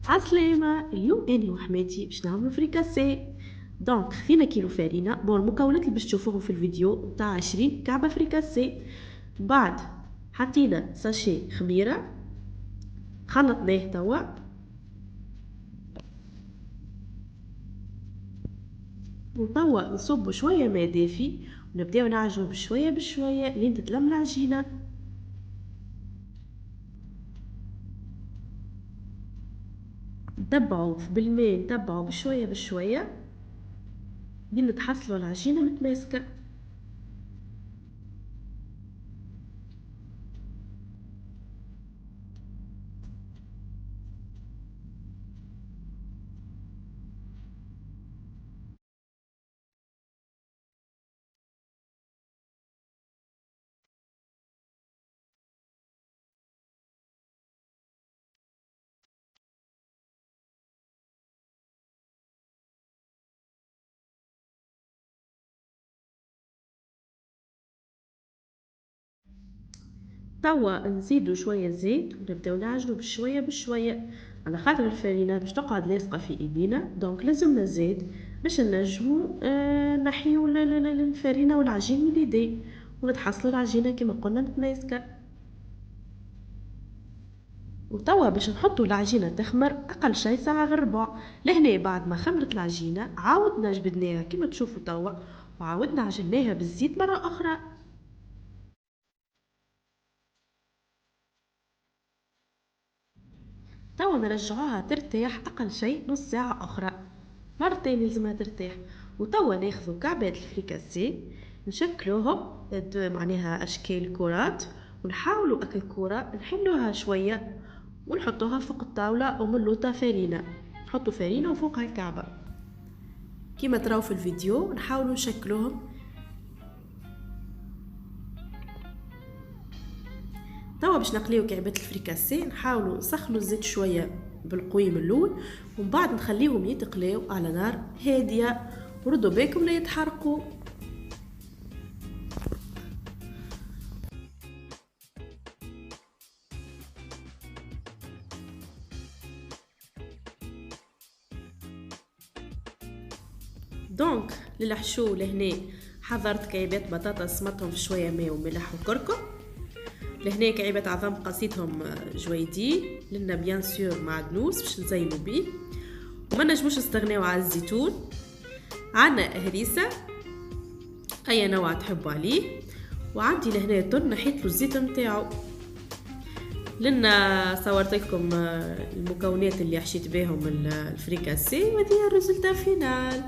عسلامة، اليوم أنا وحماتي باش نعملو فريكاسي. دونك خذينا كيلو فرينة. المكونات اللي باش تشوفوهم في الفيديو نتاع 20 كعبة فريكاسي. بعد حطينا ساشي خميرة، خلطناه توا، وتوا نصبو شوية ماء دافي ونبداو نعجنو بشوية بشوية لين تتلم العجينة. نتبعو بالماء، نتبعو بشوية بشوية لين تحصلو العجينة متماسكة. توا نزيدو شوية زيت ونبداو نعجنو بشوية بشوية، على خاطر الفرينة باش تقعد لاصقة في ايدينا، دونك لازمنا زيت باش نجمو نحيو الفرينة والعجين من اليدين ونتحصلو العجينة كما قلنا متماسكة. وتوا باش نحطو العجينة تخمر اقل شي ساعة غير ربع. لهنا بعد ما خمرت العجينة عاودنا جبدناها كما تشوفوا توا، وعاودنا عجناها بالزيت مرة اخرى. توا نرجعوها ترتاح أقل شيء نص ساعة أخرى، مرتين لازمها ترتاح. وتوا ناخذو كعبات الفريكاسي نشكلوهم معناها أشكال كرات، ونحاولوا أكل كرة نحلوها شوية ونحطوها فوق الطاولة ومنلوطة فرينة، نحطو فرينة وفوقها الكعبة كيما تراو في الفيديو. نحاولوا نشكلوهم. توا باش نقليو كعبات الفريكاسي نحاولوا نسخنوا الزيت شويه بالقوي من الاول، ومن بعد نخليهم يتقلاو على نار هاديه وردوا بالكم لا يتحرقوا. دونك للحشو لهنا حضرت كعبات بطاطا سمطهم في شويه ماء وملح وكركم. لهنا كعبات عظم قصيتهم جويدين لنا بيان سور معدنوس باش نزينو بيه، وما نجموش نستغناو على الزيتون. عنا هريسه اي نوع تحبوا عليه، وعندي لهنا تن نحيت له الزيت نتاعو. لنا صورت لكم المكونات اللي حشيت بهم الفريكاسي، وهذه الريزلتا فينال.